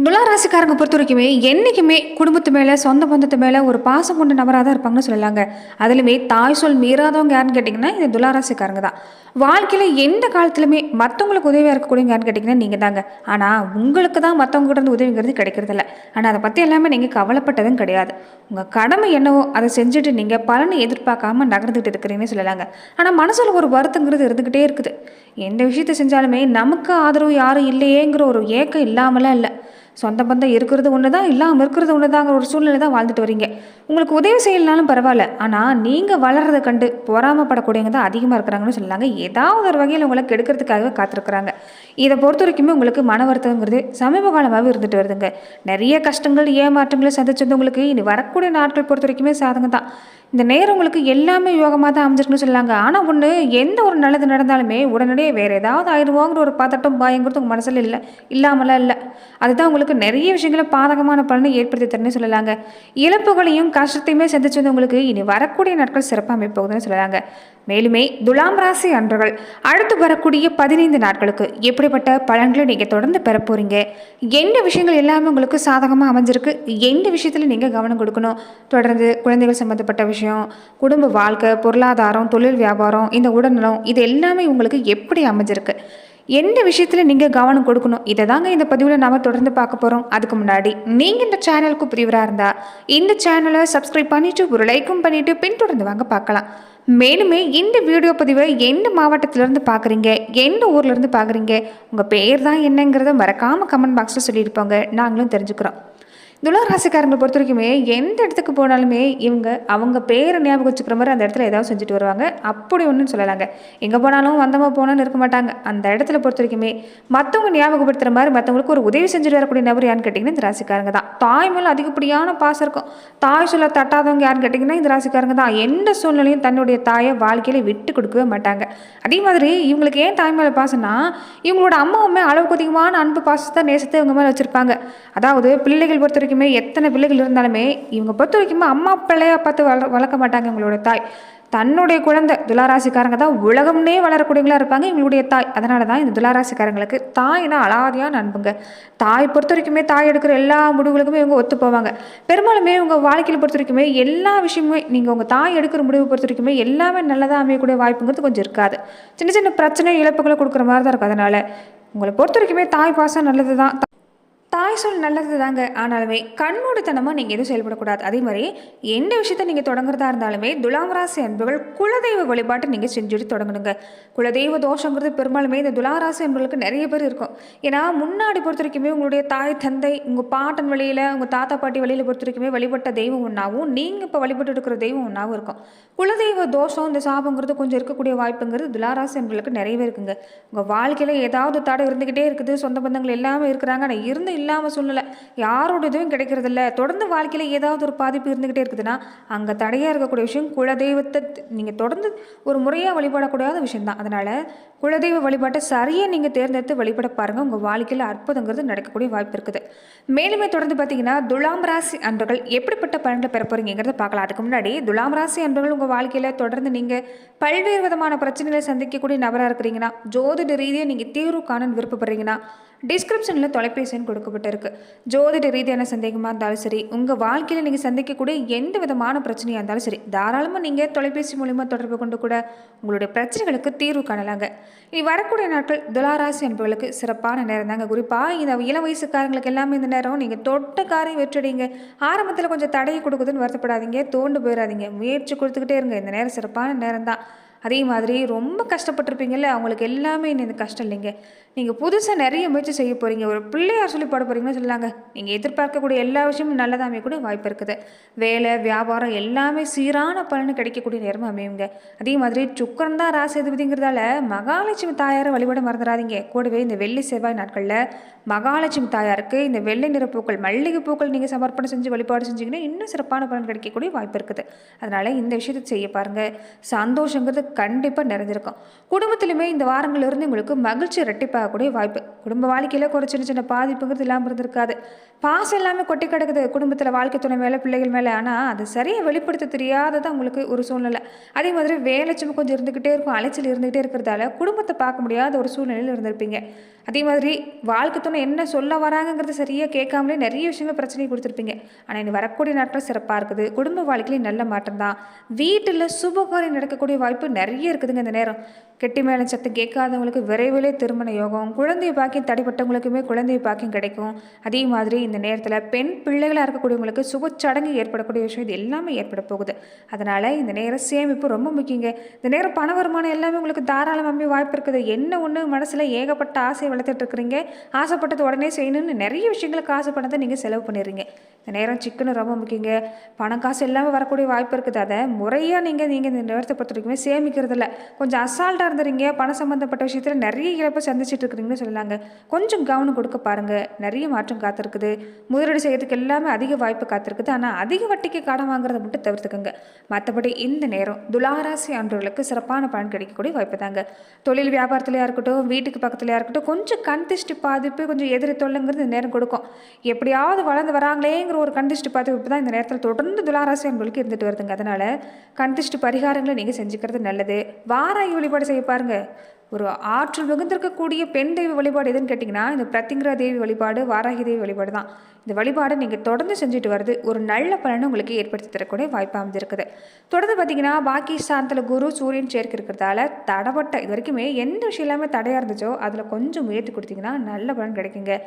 துளாராசிக்காரங்க பொறுத்த வரைக்குமே என்றைக்குமே குடும்பத்து மேலே சொந்த பந்தத்து மேலே ஒரு பாசம் கொண்ட நபராக தான் இருப்பாங்கன்னு சொல்லலாங்க. அதுலேயுமே தாய் சொல் மீறாதவங்க யாருன்னு கேட்டிங்கன்னா இந்த துளாராசிக்காரங்க தான். வாழ்க்கையில் எந்த காலத்துலையுமே மற்றவங்களுக்கு உதவியாக இருக்கக்கூடியவங்க யாருன்னு கேட்டிங்கன்னா நீங்கள் தாங்க. ஆனால் உங்களுக்கு தான் மற்றவங்க கிட்ட இருந்து உதவிங்கிறது கிடைக்கிறதில்ல. ஆனால் அதை பற்றி எல்லாமே நீங்கள் கவலைப்பட்டதும் கிடையாது. உங்கள் கடமை என்னவோ அதை செஞ்சுட்டு நீங்கள் பலனை எதிர்பார்க்காம நகர்ந்துட்டு இருக்கிறீங்கன்னு சொல்லலாங்க. ஆனால் மனசில் ஒரு வருத்தங்கிறது இருந்துக்கிட்டே இருக்குது. எந்த விஷயத்தை செஞ்சாலுமே நமக்கு ஆதரவு யாரும் இல்லையேங்கிற ஒரு ஏக்கம் இல்லாமலாம் இல்லை. சொந்த பந்தம் இருக்கிறது ஒன்று தான், இல்லாமல் இருக்கிறது ஒன்று தாங்கிற ஒரு சூழ்நிலை தான் வாழ்ந்துட்டு வரீங்க. உங்களுக்கு உதவி செய்யலனாலும் பரவாயில்ல, ஆனால் நீங்கள் வளர்றதை கண்டு பொறாமப்படக்கூடியவங்க தான் அதிகமாக இருக்கிறாங்கன்னு சொல்லலாங்க. ஏதாவது ஒரு வகையில் உங்களை கெடுக்கிறதுக்காகவே காத்திருக்கிறாங்க. இதை பொறுத்த வரைக்குமே உங்களுக்கு மன வருத்தங்கிறது சமீப காலமாகவே இருந்துட்டு வருதுங்க. நிறைய கஷ்டங்கள் ஏமாற்றங்களை சந்திச்சது உங்களுக்கு இனி வரக்கூடிய நாட்கள் பொறுத்த வரைக்குமே சாதகம் தான். இந்த நேரம் உங்களுக்கு எல்லாமே யோகமாக தான் அமைஞ்சிருக்குன்னு சொல்லலாங்க. ஆனால் ஒன்று, எந்த ஒரு நல்லது நடந்தாலுமே உடனடியே வேறு ஏதாவது ஆயிடுவோங்கிற ஒரு பதட்டம் பயங்கிறது உங்கள் மனசில் இல்லாமலாம் இல்லை. அதுதான் உங்களுக்கு நிறைய விஷயங்களை பாதகமான பலனை ஏற்படுத்தி தரணும்னு சொல்லலாங்க. இழப்புகளையும் கஷ்டத்தையுமே சந்திச்சது உங்களுக்கு இனி வரக்கூடிய நாட்கள் சிறப்பாக அமைப்போகுதுன்னு சொல்லலாங்க. மேலுமே துலாம் ராசி அன்பர்கள் அடுத்து வரக்கூடிய 15 நாட்களுக்கு எப்படிப்பட்ட பலன்களை நீங்கள் தொடர்ந்து பெற போகிறீங்க, எந்த விஷயங்கள் எல்லாமே உங்களுக்கு சாதகமாக அமைஞ்சிருக்கு, எந்த விஷயத்தில் நீங்கள் கவனம் கொடுக்கணும், தொடர்ந்து குழந்தைகள் சம்மந்தப்பட்ட விஷயம், குடும்ப வாழ்க்கை, பொருளாதாரம், தொழில் வியாபாரம், இந்த உடல்நலம், இது எல்லாமே உங்களுக்கு எப்படி அமைஞ்சிருக்கு, எந்த விஷயத்தில் நீங்கள் கவனம் கொடுக்கணும், இதை தாங்க இந்த பதிவில் நாம் தொடர்ந்து பார்க்க போகிறோம். அதுக்கு முன்னாடி நீங்கள் இந்த சேனலுக்கு புதியவராக இருந்தால் இந்த சேனலை சப்ஸ்கிரைப் பண்ணிவிட்டு ஒரு லைக்கும் பண்ணிவிட்டு பின்தொடர்ந்து வாங்க பார்க்கலாம். மேலுமே இந்த வீடியோ பதிவை எந்த மாவட்டத்திலேருந்து பார்க்குறீங்க, எந்த ஊர்லேருந்து பார்க்குறீங்க, உங்கள் பேர் தான் என்னங்கிறத மறக்காமல் கமெண்ட் பாக்ஸில் சொல்லியிருப்பாங்க, நாங்களும் தெரிஞ்சுக்கிறோம். துளாராசிக்காரங்களை பொறுத்த வரைக்குமே எந்த இடத்துக்கு போனாலுமே அவங்க பேரை ஞாபகம் வச்சுக்கிற மாதிரி அந்த இடத்துல ஏதாவது செஞ்சுட்டு வருவாங்க. அப்படி ஒன்றுன்னு சொல்லலாங்க. எங்கே போனாலும் வந்தமாக போனான்னு இருக்க மாட்டாங்க. அந்த இடத்துல பொறுத்த வரைக்குமே மற்றவங்க ஞாபகப்படுத்துகிற மாதிரி மற்றவங்களுக்கு ஒரு உதவி செஞ்சுட்டு வரக்கூடிய நபர் யாருன்னு கேட்டிங்கன்னா இந்த ராசிக்காரங்க தான். தாய் மேலே அதிகப்படியான பாசம் இருக்கும். தாய் சொல்ல தட்டாதவங்க யாருன்னு கேட்டிங்கன்னா இந்த ராசிக்காரங்க தான். எந்த சூழ்நிலையும் தன்னுடைய தாயை வாழ்க்கையில் விட்டு கொடுக்கவே மாட்டாங்க. அதே மாதிரி இவங்களுக்கு ஏன் தாய் மேலே பாசம்னா, இவங்களோட அம்மாவுமே அளவுக்கு அதிகமான அன்பு பாசத்தை நேசத்தை இவங்க மேலே வச்சுருப்பாங்க. அதாவது பிள்ளைகள் பொறுத்த வரைக்குமே எத்தனை பிள்ளைகள் இருந்தாலுமே இவங்க பொறுத்த வரைக்குமே அம்மா பிள்ளைய பார்த்து வளர்க்க மாட்டாங்க. இவங்களோட தாய் தன்னுடைய குழந்தை துளாராசிக்காரங்க தான் உலகம்னே வளரக்கூடியவங்களா இருப்பாங்க இவங்களுடைய தாய். அதனால தான் இந்த துளாராசிக்காரங்களுக்கு தாய்னா அலாதியான அன்புங்க. தாய் பொறுத்த வரைக்குமே தாய் எடுக்கிற எல்லா முடிவுகளுக்குமே இவங்க ஒத்து போவாங்க. பெரும்பாலுமே உங்கள் வாழ்க்கையில் பொறுத்த வரைக்குமே எல்லா விஷயமுமே நீங்கள் உங்கள் தாய் எடுக்கிற முடிவு பொறுத்த வரைக்குமே எல்லாமே நல்லதாக அமையக்கூடிய வாய்ப்புங்கிறது கொஞ்சம் இருக்காது. சின்ன சின்ன பிரச்சனை இழப்புகளை கொடுக்குற மாதிரி தான் இருக்கும். அதனால உங்களை பொறுத்த வரைக்குமே தாய் பாசம் நல்லது தான், தாய் சொல் நல்லது தாங்க. ஆனாலுமே கண்மூடித்தனமாக நீங்கள் எதுவும் செயல்படக்கூடாது. அதே மாதிரி எந்த விஷயத்த நீங்கள் தொடங்குறதா இருந்தாலுமே துலாம் ராசி அன்புகள் குலதெய்வ வழிபாட்டை நீங்கள் செஞ்சுட்டு தொடங்கணுங்க. குலதெய்வ தோஷங்கிறது பெரும்பாலுமே இந்த துலாம் ராசி அன்புகளுக்கு நிறைய பேர் இருக்கும். ஏன்னா முன்னாடி பொறுத்த வரைக்குமே உங்களுடைய தாய் தந்தை உங்கள் பாட்டன் வழியில் உங்கள் தாத்தா பாட்டி வழியில் பொறுத்த வரைக்குமே வழிபட்ட தெய்வம் ஒன்றாவும் நீங்கள் இப்போ வழிபட்டு இருக்கிற தெய்வம் ஒன்றாவும் இருக்கும். குலதெய்வ தோஷம் இந்த சாபங்கிறது கொஞ்சம் இருக்கக்கூடிய வாய்ப்புங்கிறது துளாராசி அன்புகளுக்கு நிறையவே இருக்குங்க. உங்கள் வாழ்க்கையில் ஏதாவது தடை இருந்துக்கிட்டே இருக்குது. சொந்த பந்தங்கள் எல்லாமே இருக்கிறாங்க, ஆனால் இருந்து இல்லாமல் சூழ்நிலை யாரோட இதுவும் கிடைக்கிறதில்ல, தொடர்ந்து வாழ்க்கையில் ஏதாவது ஒரு பாதிப்பு இருந்துக்கிட்டே இருக்குதுன்னா அங்கே தடையாக இருக்கக்கூடிய விஷயம் குலதெய்வத்தை நீங்கள் தொடர்ந்து ஒரு முறையாக வழிபடக்கூடாத விஷயம்தான். அதனால் குலதெய்வ வழிபாட்டை சரியாக நீங்கள் தேர்ந்தெடுத்து வழிபட பாருங்கள். உங்கள் வாழ்க்கையில் அற்புதங்கிறது நடக்கக்கூடிய வாய்ப்பு இருக்குது. மேலுமே தொடர்ந்து பார்த்தீங்கன்னா துலாம் ராசி அன்பர்கள் எப்படிப்பட்ட பலன்களை பெற போகிறீங்கிறத பார்க்கலாம். அதுக்கு முன்னாடி துலாம் ராசி அன்பர்கள் உங்கள் வாழ்க்கையில் தொடர்ந்து நீங்கள் பல்வேறு விதமான பிரச்சனைகளை சந்திக்கக்கூடிய நபராக இருக்கிறீங்கன்னா, ஜோதிட ரீதியாக நீங்கள் தீர்வு காண விருப்பப்படுறீங்கன்னா டிஸ்கிரிப்ஷனில் தொலைபேசி எண் கொடுக்கப்பட்டிருக்கு. ஜோதிட ரீதியான சந்தேகமாக இருந்தாலும் சரி, உங்கள் வாழ்க்கையில் நீங்கள் சந்திக்கக்கூடிய எந்த விதமான பிரச்சனையாக இருந்தாலும் சரி, தாராளமாக நீங்கள் தொலைபேசி மூலிமா தொடர்பு கொண்டு கூட உங்களுடைய பிரச்சனைகளுக்கு தீர்வு காணலாங்க. இனி வரக்கூடிய நாட்கள் துளாராசி அன்பர்களுக்கு சிறப்பான நேரம் தாங்க. குறிப்பாக இந்த இளம் வயசுக்காரங்களுக்கு எல்லாமே இந்த நேரம் நீங்கள் தொட்ட காரியம் வெற்றிடுங்க. ஆரம்பத்தில் கொஞ்சம் தடையை கொடுக்குதுன்னு வருத்தப்படாதீங்க, தோண்டு போயிடாதீங்க, முயற்சி கொடுத்துக்கிட்டே இருங்க. இந்த நேரம் சிறப்பான நேரம் தான். அதே மாதிரி ரொம்ப கஷ்டப்பட்டிருப்பீங்கள்ல, அவங்களுக்கு எல்லாமே இந்த கஷ்டம் இல்லைங்க. நீங்கள் புதுசாக நிறைய முயற்சி செய்ய போகிறீங்க. ஒரு பிள்ளையார் சொல்லி போட போகிறீங்கன்னு சொல்லாங்க. நீங்கள் எதிர்பார்க்கக்கூடிய எல்லா விஷயமும் நல்லதாக அமையக்கூடிய வாய்ப்பு இருக்குது. வேலை வியாபாரம் எல்லாமே சீரான பலன் கிடைக்கக்கூடிய நேரமும் அமையுங்க. அதே மாதிரி சுக்கரன் தான் ராசி அதிபதிங்கிறதால மகாலட்சுமி தாயாரை வழிபட மறந்துடாதீங்க. கூடவே இந்த வெள்ளி செவ்வாய் நாட்களில் மகாலட்சுமி தாயாருக்கு இந்த வெள்ளை நிற பூக்கள், மல்லிகை பூக்கள் நீங்கள் சமர்ப்பணம் செஞ்சு வழிபாடு செஞ்சிங்கன்னா இன்னும் சிறப்பான பலன் கிடைக்கக்கூடிய வாய்ப்பு இருக்குது. அதனால் இந்த விஷயத்தை செய்ய பாருங்கள். சந்தோஷங்கிறது கண்டிப்பாக நிறைஞ்சிருக்கும். குடும்பத்திலுமே இந்த வாரங்களிலிருந்து உங்களுக்கு மகிழ்ச்சி இரட்டிப்பாகக்கூடிய வாய்ப்பு. குடும்ப வாழ்க்கையில் ஒரு சின்ன சின்ன பாதிப்புங்கிறது இல்லாமல் இருந்திருக்காது. பாசம் எல்லாமே கொட்டி கிடக்குது குடும்பத்தில், வாழ்க்கை துணை மேலே, பிள்ளைகள் மேலே. ஆனால் அது சரியாக வெளிப்படுத்த தெரியாததான் உங்களுக்கு ஒரு சூழ்நிலை. அதே மாதிரி வேலை சும்மா கொஞ்சம் இருந்துக்கிட்டே இருக்கும், அலைச்சல் இருந்துகிட்டே இருக்கிறதால குடும்பத்தை பார்க்க முடியாத ஒரு சூழ்நிலையில் இருந்திருப்பீங்க. அதே மாதிரி வாழ்க்கை துணை என்ன சொல்ல வராங்கங்கிறது சரியாக கேட்காமலே நிறைய விஷயங்கள் பிரச்சனையை கொடுத்துருப்பீங்க. ஆனால் இனி வரக்கூடிய நாட்கள் சிறப்பாக இருக்குது. குடும்ப வாழ்க்கையிலையும் நல்ல மாற்றம் தான். வீட்டில் சுபகாரியம் நடக்கக்கூடிய வாய்ப்பு நிறைய இருக்குதுங்க இந்த நேரம். கெட்டி மேலே சத்தம் கேட்காதவங்களுக்கு விரைவிலே திருமண யோகம், குழந்தை பாக்கியம் தடைப்பட்டவங்களுக்குமே குழந்தை பாக்கியம் கிடைக்கும். அதே மாதிரி இந்த நேரத்தில் பெண் பிள்ளைகளாக இருக்கக்கூடியவங்களுக்கு சுபச்சடங்கு ஏற்படக்கூடிய விஷயம் இது எல்லாமே ஏற்பட போகுது. அதனால் இந்த நேரம் சேமிப்பு ரொம்ப முக்கியங்க. இந்த நேரம் பண வருமானம் எல்லாமே உங்களுக்கு தாராளமாகவே வாய்ப்பு இருக்குது. என்ன ஒன்று மனசில் ஏகப்பட்ட ஆசை வளர்த்துட்டு இருக்கிறீங்க, ஆசைப்பட்டது உடனே செய்யணும்னு நிறைய விஷயங்களுக்கு ஆசைப்பட்டதை நீங்கள் செலவு பண்ணிடுறீங்க. இந்த நேரம் சிக்கனு ரொம்ப முக்கியங்க. பணம் காசு எல்லாமே வரக்கூடிய வாய்ப்பு இருக்குது. அதை முறையாக நீங்கள் இந்த நேரத்தை பொறுத்த வரைக்குமே சேமிக்கிறதில்ல, கொஞ்சம் அசால்ட்டாக இருந்துறீங்க. பணம் சம்மந்தப்பட்ட விஷயத்தில் நிறைய இழப்பை சந்திச்சுட்டு இருக்கிறீங்கன்னு சொல்லலாங்க. கொஞ்சம் கவனம் கொடுக்க பாருங்கள். நிறைய மாற்றம் காத்திருக்குது. முதலீடு செய்யறதுக்கு எல்லாமே அதிக வாய்ப்பு காத்திருக்குது. ஆனால் அதிக வட்டிக்கு கடன் வாங்குறதை மட்டும் தவிர்த்துக்கோங்க. மற்றபடி இந்த நேரம் துளாராசி அன்றவர்களுக்கு சிறப்பான பலன் கிடைக்கக்கூடிய வாய்ப்பு தாங்க. தொழில் வியாபாரத்துலையா இருக்கட்டும், வீட்டுக்கு பக்கத்துலையா இருக்கட்டும், கொஞ்சம் கண்திஷ்டி பாதிப்பு, கொஞ்சம் எதிரி தொல்லைங்கிறது இந்த நேரம் கொடுக்கும். எப்படியாவது வளர்ந்து வராங்களேங்கிற ஒரு கண்திஷ்டி பாதிப்பு தான் இந்த நேரத்தில் தொடர்ந்து துளாராசி அன்பர்களுக்கு இருந்துட்டு வருதுங்க. அதனால் கண்திஷ்டி பரிகாரங்களை நீங்கள் செஞ்சுக்கிறது நல்லது. வாராகி வழிபாடு செய்ய பாருங்கள். ஒரு ஆற்றல் மிகுந்திருக்கக்கூடிய பெண் தெய்வ வழிபாடு எதுன்னு கேட்டிங்கன்னா இந்த பிரத்திங்கிரா தேவி வழிபாடு, வாராகி தேவி வழிபாடு தான். இந்த வழிபாடு நீங்கள் தொடர்ந்து செஞ்சுட்டு வருது ஒரு நல்ல பலனை உங்களுக்கு ஏற்படுத்தி தரக்கூடிய வாய்ப்பு அமைஞ்சிருக்குது. தொடர்ந்து பார்த்தீங்கன்னா பாக்கி ஸ்தானத்தில் குரு சூரியன் சேர்க்கை இருக்கிறதால தடப்பட்ட இது வரைக்குமே எந்த விஷயம் எல்லாமே தடையாக இருந்துச்சோ அதில் கொஞ்சம் முயற்சி கொடுத்தீங்கன்னா நல்ல பலன் கிடைக்குங்க.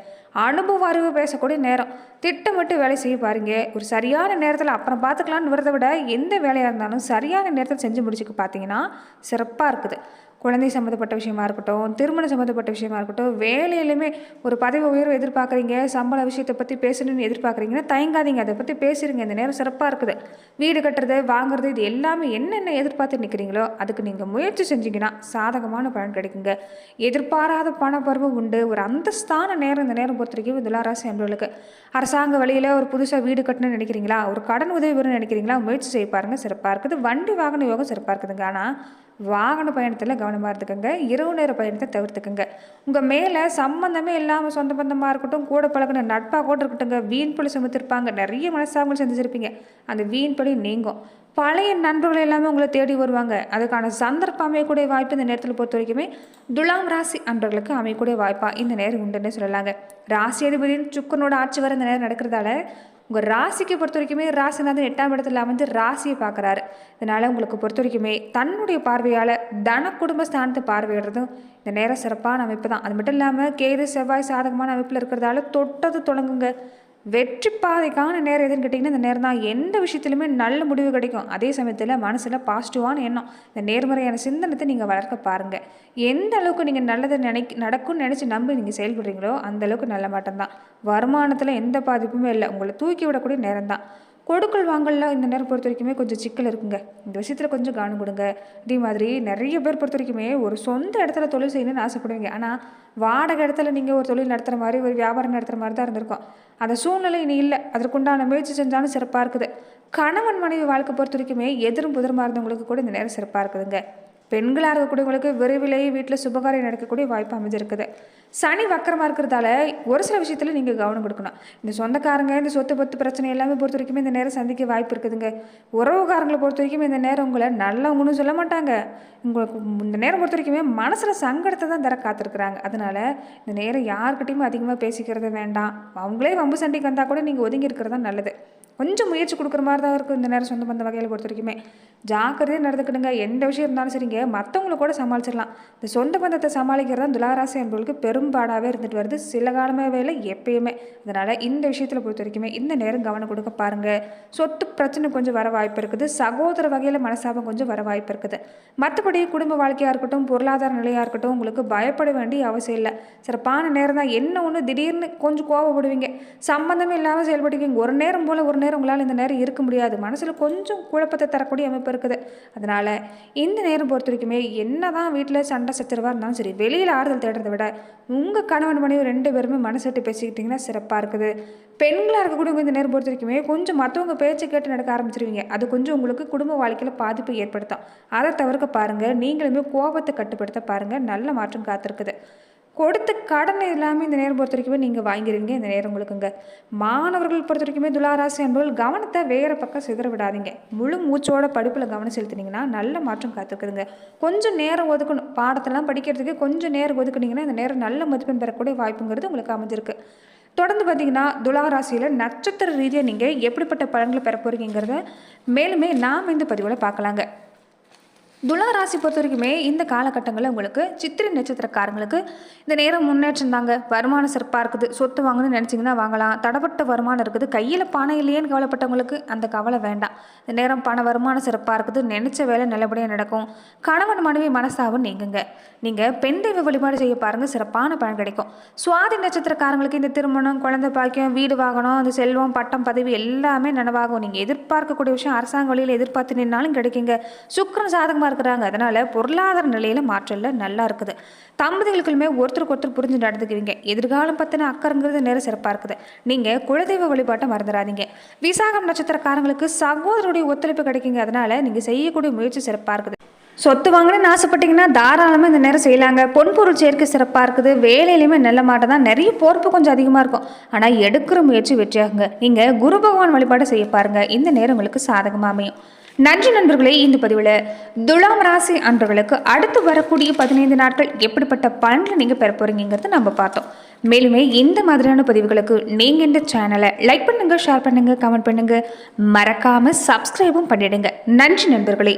அனுபவ அறிவு பேசக்கூடிய நேரம். திட்டமிட்டு வேலை செய்ய பாருங்க. ஒரு சரியான நேரத்தில் அப்புறம் பார்த்துக்கலான்னு வரதை விட எந்த வேலையாக இருந்தாலும் சரியான நேரத்தில் செஞ்சு முடிச்சுக்க பார்த்தீங்கன்னா சிறப்பாக இருக்குது. குழந்தை சம்மந்தப்பட்ட விஷயமா இருக்கட்டும், திருமணம் சம்மந்தப்பட்ட விஷயமா இருக்கட்டும், வேலையிலுமே ஒரு பதவி உயர்வு எதிர்பார்க்குறீங்க, சம்பள விஷயத்தை பற்றி பேசணும்னு எதிர்பார்க்குறீங்கன்னா தயங்காதீங்க, அதை பற்றி பேசுகிறீங்க. இந்த நேரம் சிறப்பாக இருக்குது. வீடு கட்டுறது, வாங்குறது, இது எல்லாமே என்னென்ன எதிர்பார்த்து நிற்கிறீங்களோ அதுக்கு நீங்கள் முயற்சி செஞ்சீங்கன்னா சாதகமான பலன் கிடைக்குங்க. எதிர்பாராத பண பருவம் உண்டு. ஒரு அந்தஸ்தான நேரம் இந்த நேரம் பொறுத்த வரைக்கும் துளாராசி அன்பர்களுக்கு. அரசாங்க வழியில் ஒரு புதுசாக வீடு கட்டணும்னு நினைக்கிறீங்களா, ஒரு கடன் உதவி வரும்னு நினைக்கிறீங்களா, முயற்சி செய்ய பாருங்கள், சிறப்பாக இருக்குது. வண்டி வாகன யோகம் சிறப்பாக இருக்குதுங்க. ஆனால் வாகன பயணத்தில் கவனமாக இருந்துக்கோங்க. இரவு நேர பயணத்தை தவிர்த்துக்கோங்க. உங்கள் மேலே சம்மந்தமே இல்லாமல் சொந்த பந்தமாக இருக்கட்டும், கூட பழகின நட்பாக கூட இருக்கட்டுங்க, வீண் பழி சுமத்திருப்பாங்க, நிறைய மனசாங்கல் செஞ்சுருப்பீங்க. அந்த வீண் பழி நீங்கும். பழைய நண்பர்கள் எல்லாமே உங்களை தேடி வருவாங்க. அதுக்கான சந்தர்ப்பம் அமையக்கூடிய வாய்ப்பு இந்த நேரத்தில் பொறுத்த வரைக்குமே துலாம் ராசி அன்பர்களுக்கு அமையக்கூடிய வாய்ப்பாக இந்த நேரம் உண்டுன்னு சொல்லலாங்க. ராசி அதிபதியின் சுக்கரனோட ஆட்சி வர இந்த நேரம் நடக்கிறதால உங்கள் ராசிக்கு பொறுத்த வரைக்குமே ராசிநாதன் 8ஆம் இடத்துல அமைந்து ராசியை பார்க்குறாரு. இதனால் உங்களுக்கு பொறுத்த வரைக்குமே தன்னுடைய பார்வையால் தன குடும்ப ஸ்தானத்தை பார்வையிடுறதும் இந்த நேரம் சிறப்பான அமைப்பு தான். அது மட்டும் இல்லாமல் கேது செவ்வாய் சாதகமான அமைப்பில் இருக்கிறதால தொட்டது தொடங்குங்க. வெற்றி பாதைக்கான நேரம் எதுன்னு கேட்டிங்கன்னா இந்த நேரம் தான். எந்த விஷயத்துலையுமே நல்ல முடிவு கிடைக்கும். அதே சமயத்தில் மனசில் பாசிட்டிவான எண்ணம், இந்த நேர்மறையான சிந்தனத்தை நீங்கள் வளர்க்க பாருங்கள். எந்த அளவுக்கு நீங்கள் நல்லதை நடக்கும்னு நினச்சி நம்பி நீங்கள் செயல்படுறீங்களோ அந்த அளவுக்கு நல்ல மாட்டம் தான். வருமானத்தில் எந்த பாதிப்புமே இல்லை. உங்களை தூக்கி விடக்கூடிய நேரம் தான். கொடுக்கல் வாங்கல இந்த நேரம் பொறுத்த வரைக்குமே கொஞ்சம் சிக்கல் இருக்குங்க. இந்த விஷயத்தில் கொஞ்சம் கவனம் கொடுங்க. அதே மாதிரி நிறைய பேர் பொறுத்த வரைக்குமே ஒரு சொந்த இடத்துல தொழில் செய்யணும்னு ஆசைப்படுவீங்க. ஆனால் வாடகை இடத்துல நீங்கள் ஒரு தொழில் நடத்துகிற மாதிரி, ஒரு வியாபாரம் நடத்துகிற மாதிரி தான் இருந்திருக்கும். அந்த சூழ்நிலை இனி இல்லை. அதற்குண்டான முயற்சி செஞ்சாலும் சிறப்பாக இருக்குது. கணவன் மனைவி வாழ்க்கை பொறுத்த வரைக்குமே எதிரும் புதிரமாக இருந்தவங்களுக்கு கூட இந்த நேரம் சிறப்பாக இருக்குதுங்க. பெண்களாக இருக்கக்கூடியவங்களுக்கு விரைவிலேயே வீட்டில் சுபகாரியம் நடக்கக்கூடிய வாய்ப்பு அமைஞ்சிருக்குது. சனி வக்கரமாக இருக்கிறதால ஒரு சில விஷயத்தில் நீங்கள் கவனம் கொடுக்கணும். இந்த சொந்தக்காரங்க, இந்த சொத்து பத்து பிரச்சனை எல்லாமே பொறுத்த வரைக்குமே இந்த நேரம் சந்திக்க வாய்ப்பு இருக்குதுங்க. உறவுக்காரங்களை பொறுத்த வரைக்கும் இந்த நேரம் உங்களை நல்லவங்கன்னு சொல்ல மாட்டாங்க. உங்களுக்கு இந்த நேரம் பொறுத்த வரைக்குமே மனசில் சங்கடத்தை தான் தர காத்திருக்கிறாங்க. அதனால் இந்த நேரம் யாருக்கிட்டையுமே அதிகமாக பேசிக்கிறது வேண்டாம். அவங்களே வம்பு சண்டைக்கு வந்தால் கூட நீங்கள் ஒதுங்கி இருக்கிறது தான் நல்லது. கொஞ்சம் முயற்சி கொடுக்குற மாதிரி தான் இருக்கும் இந்த நேரம். சொந்த பந்த வகையில் பொறுத்த வரைக்குமே ஜாக்கிரதையாக நடந்துக்கிடுங்க. எந்த விஷயம் இருந்தாலும் சரிங்க, மற்றவங்கள கூட சமாளிச்சிடலாம். இந்த சொந்த பந்தத்தை சமாளிக்கிறது தான் துளாராசி என்பவர்களுக்கு பெரும்பாடாகவே இருந்துட்டு வருது, சில காலமாகவே இல்லை, எப்பயுமே. அதனால் இந்த விஷயத்தில் பொறுத்த வரைக்குமே இந்த நேரம் கவனம் கொடுக்க பாருங்கள். சொத்து பிரச்சனை கொஞ்சம் வர வாய்ப்பு இருக்குது. சகோதர வகையில் மனசாபம் கொஞ்சம் வர வாய்ப்பு இருக்குது. மற்றபடி குடும்ப வாழ்க்கையாக இருக்கட்டும், பொருளாதார நிலையாக இருக்கட்டும், உங்களுக்கு பயப்பட வேண்டிய அவசியம் இல்லை. சிறப்பான நேரம் தான். என்ன ஒன்று திடீர்னு கொஞ்சம் கோவப்படுவீங்க, சம்பந்தமே இல்லாமல் செயல்படுவீங்க. ஒரு நேரம் போல் ஒரு நேரம் உங்களால் இந்த நேரம் இருக்க முடியாது. மனசில் கொஞ்சம் குழப்பத்தை தரக்கூடிய அமைப்பு இருக்குது. அதனால் இந்த நேரம் பொறுத்த வரைக்குமே என்ன தான் வீட்டில் சண்டை சச்சரவாக இருந்தாலும் சரி, வெளியில் ஆறுதல் தேடுறதை விட உங்கள் கணவன் மனைவி 2 பேருமே மனசட்டு பேசிக்கிட்டிங்கன்னா சிறப்பாக இருக்குது. பெண்களாக இருக்கக்கூடிய இந்த நேரம் பொறுத்த வரைக்குமே கொஞ்சம் மற்றவங்க பேச்சை கேட்டு நடக்க ஆரம்பிச்சிருவீங்க. அது கொஞ்சம் உங்களுக்கு குடும்ப வாழ்க்கையில் பாதிப்பு ஏற்படுத்தும். அதை தவிர்க்க பாருங்கள். நீங்களுமே கோபத்தை கட்டுப்படுத்த பாருங்கள். நல்ல மாற்றம் காத்திருக்குது. கொடுத்த கடன் எல்லாமே இந்த நேரம் பொறுத்த வரைக்குமே நீங்கள் வாங்கிடுவீங்க. இந்த நேரம் உங்களுக்குங்க. மாணவர்கள் பொறுத்த வரைக்குமே துளாராசி அன்பர்கள் கவனத்தை வேறு பக்கம் சிதற விடாதீங்க. முழு மூச்சோட படிப்பில் கவனம் செலுத்தினீங்கன்னா நல்ல மாற்றம் காத்திருக்குதுங்க. கொஞ்சம் நேரம் ஒதுக்கணும். பாடத்தெல்லாம் படிக்கிறதுக்கு கொஞ்சம் நேரம் ஒதுக்குனீங்கன்னா இந்த நேரம் நல்ல மதிப்பெண் பெறக்கூடிய வாய்ப்புங்கிறது உங்களுக்கு அமைஞ்சிருக்கு. தொடர்ந்து பார்த்தீங்கன்னா துளாராசியில் நட்சத்திர ரீதியாக நீங்கள் எப்படிப்பட்ட பலன்களை பெற போகிறீங்கிறத மேலுமே நாம் இந்த பதிவில் பார்க்கலாங்க. துளாராசி பொறுத்த வரைக்குமே இந்த காலகட்டங்களில் உங்களுக்கு சித்திரை நட்சத்திரக்காரங்களுக்கு இந்த நேரம் முன்னேற்றம் தாங்க. வருமானம் சிறப்பாக இருக்குது. சொத்து வாங்கணும்னு நினச்சிங்கன்னா வாங்கலாம். தடப்பட்ட வருமானம் இருக்குது. கையில் பணம் இல்லையேன்னு கவலைப்பட்டவங்களுக்கு அந்த கவலை வேண்டாம். இந்த நேரம் பண வருமானம் சிறப்பாக இருக்குது. நினச்ச வேலை நல்லபடியாக நடக்கும். கணவன் மனைவி மனசாவும் நீங்குங்க. நீங்கள் பெண் தெய்வ வழிபாடு செய்ய பாருங்கள், சிறப்பான பலன் கிடைக்கும். சுவாதி நட்சத்திரக்காரங்களுக்கு இந்த திருமணம், குழந்தை பாக்கியம், வீடு வாங்கணும், அந்த செல்வம், பட்டம், பதவி எல்லாமே நனவாகும். நீங்கள் எதிர்பார்க்கக்கூடிய விஷயம் அரசாங்க வழியில் எதிர்பார்த்து நின்னாலும் கிடைக்குங்க. சுக்கிரன் சாதகமாக இருக்கிறாங்க. அதனால பொருளாதார நிலையில மாற்றல நல்லா இருக்குது. தம்பதிகளுக்குமே ஒருத்தருக்கு ஒருத்தர் புரிஞ்சு நடந்துக்குவீங்க. எதிர்காலம் பத்தின அக்கறைங்கிறது நேரம் சிறப்பாக இருக்குது. நீங்க குலதெய்வ வழிபாட்டை மறந்துடாதீங்க. விசாகம் நட்சத்திரக்காரங்களுக்கு சகோதரருடைய ஒத்துழைப்பு கிடைக்குங்க. அதனால நீங்க செய்யக்கூடிய முயற்சி சிறப்பாக இருக்குது. சொத்து வாங்கணும்னு ஆசைப்பட்டீங்கன்னா தாராளமாக இந்த நேரம் செய்யலாங்க. பொன்பொருள் சேர்க்கை சிறப்பாக இருக்குது. வேலையிலையுமே நல்ல மாட்டம் தான். நிறைய பொறுப்பு கொஞ்சம் அதிகமாக இருக்கும். ஆனால் எடுக்கிற முயற்சி வெற்றியாகுங்க. நீங்கள் குரு பகவான் வழிபாடு செய்ய பாருங்க. இந்த நேரம் உங்களுக்கு சாதகமாக அமையும். நன்றி நண்பர்களே. இந்த பதிவில் துலாம் ராசி அன்பர்களுக்கு அடுத்து வரக்கூடிய 15 நாட்கள் எப்படிப்பட்ட பலன்களை நீங்கள் பெற போறீங்கிறத நம்ம பார்த்தோம். மேலுமே இந்த மாதிரியான பதிவுகளுக்கு நீங்கள் இந்த சேனலை லைக் பண்ணுங்கள், ஷேர் பண்ணுங்கள், கமெண்ட் பண்ணுங்கள். மறக்காமல் சப்ஸ்கிரைபும் பண்ணிடுங்க. நன்றி நண்பர்களே.